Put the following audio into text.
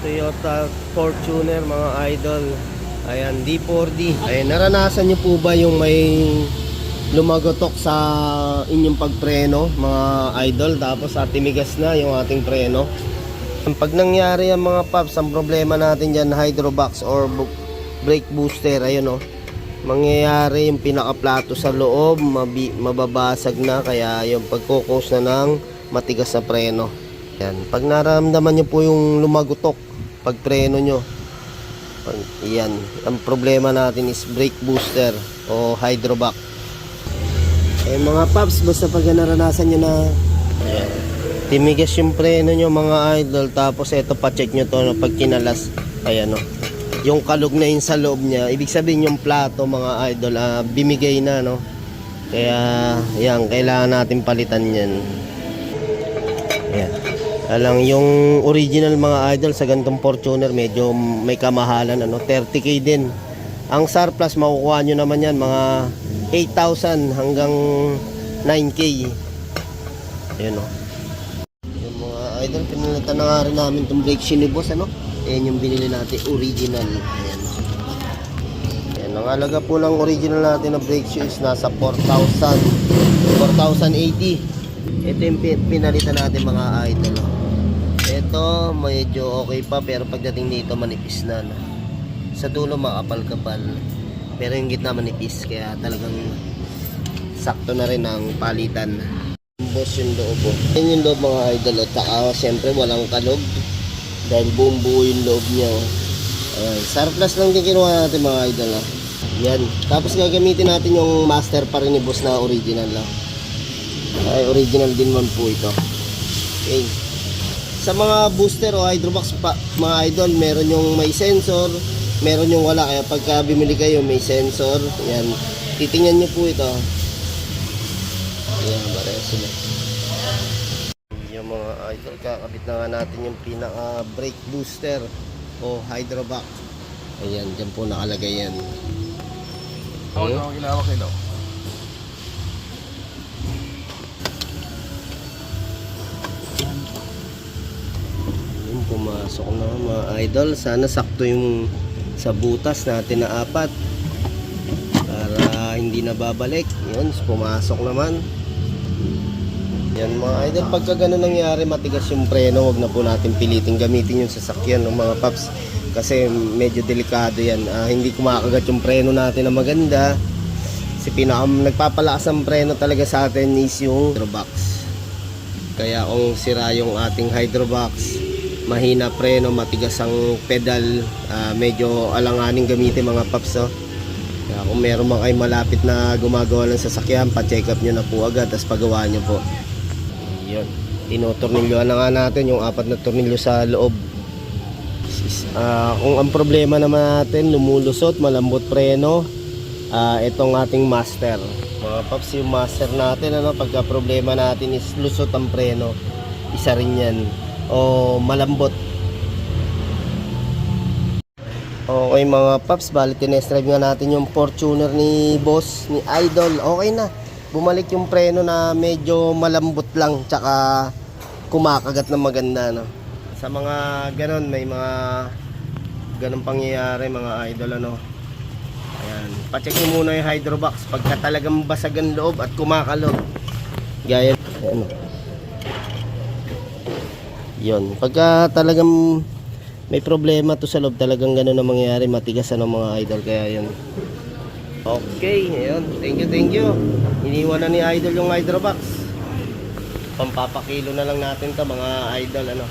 Toyota Fortuner mga idol. Ayan, D4D. Ayan, naranasan nyo po ba yung may lumagotok sa inyong pagpreno mga idol, tapos timigas na yung ating preno? Pag nangyari ang mga paps, ang problema natin dyan, hydrobox or brake booster, ayun o, mangyayari yung pinakaplato sa loob, mababasag na, kaya yung pagkukos na ng matigas na preno. Yan. Pag naramdaman nyo po yung lumagotok pag preno nyo, yan, ang problema natin is brake booster o hydrobox. Eh mga paps, basta pag naranasan nyo na timigas yung preno nyo mga idol, tapos eto pa-check nyo to no, pag kinalas, ayan o, yung kalog na yun sa loob nya, ibig sabihin yung plato mga idol, bimigay na no. Kaya yan, kailangan natin palitan yan. Ayan. Alang yung original mga idol sa gantong Fortuner, medyo may kamahalan ano, 30k din. Ang surplus makukuha nyo naman yan mga 8,000 hanggang 9k. Ayan o. Yung mga idol, pinalitan na nga rin namin itong brake shoe ni boss ano. Ayan yung binili natin, original. Ayan. Ayan, ang halaga po ng original natin na brake shoe is nasa 4,080. Ito yung pinalitan natin mga idol. Ito medyo okay pa, pero pagdating dito manipis na no? Sa dulo makapal-kapal, pero yung gitna manipis, kaya talagang sakto na rin ang palitan. Boss yung loob oh. Yan yung loob mga idol at saka syempre walang kalog dahil buong buo yung loob niya oh. Surplus lang din kinuha natin mga idol oh. Yan, tapos gagamitin natin yung master pa rin ni boss na original lang. Ay, original din man po ito. Okay. Sa mga booster o hydrobox pa, mga idol, meron yung may sensor, meron yung wala. Kaya pagka bumili kayo may sensor, yan, titingnan nyo po ito. Yan, pareho sila. Yung mga idol, kakabit na nga natin yung pinaka brake booster o hydrobox. Ayan, dyan po nakalagay yan. Ano ang ginawak nila? Pumasok na mga idol, sana sakto yung sa butas natin na 4 para hindi na babalik. Yun, pumasok naman. Yan mga idol, pagka ganun nangyari, matigas yung preno, wag na po natin piliting gamitin yung sasakyan ng mga paps, kasi medyo delikado yan. Hindi kumakagat yung preno natin na maganda, kasi nagpapalakas ang preno talaga sa atin is yung hydrobox. Kaya kung sira yung ating hydrobox, mahina preno, matigas ang pedal, medyo alanganing gamitin mga paps oh. Kaya kung meron mga ay malapit na gumagawa ng sasakyan, pa-check up nyo na po agad, tapos pagawa nyo po. Yun, tinutornilyoan na nga natin yung 4 na tornilyo sa loob. Kung ang problema naman natin lumulusot, malambot preno, itong ating master mga paps, yung master natin ano, pagka problema natin is lusot ang preno, isa rin yan o malambot. Okay mga paps, bali tinest drive nga natin yung Fortuner ni boss, ni idol. Okay na, bumalik yung preno na medyo malambot lang, tsaka kumakagat na maganda no. Sa mga ganon, may mga ganon pangyayari mga idol ano. Ayan, pacheck nyo muna yung hydrobox pagka talagang basag ang loob at kumakalog, gaya ayan. Yun, pagka talagang may problema to sa loob, talagang gano'n na mangyayari, matigas ano mga idol, kaya yun. Okay, ayun, thank you. Iniwan na ni idol yung hydrobox. Pampapakilo na lang natin to mga idol ano.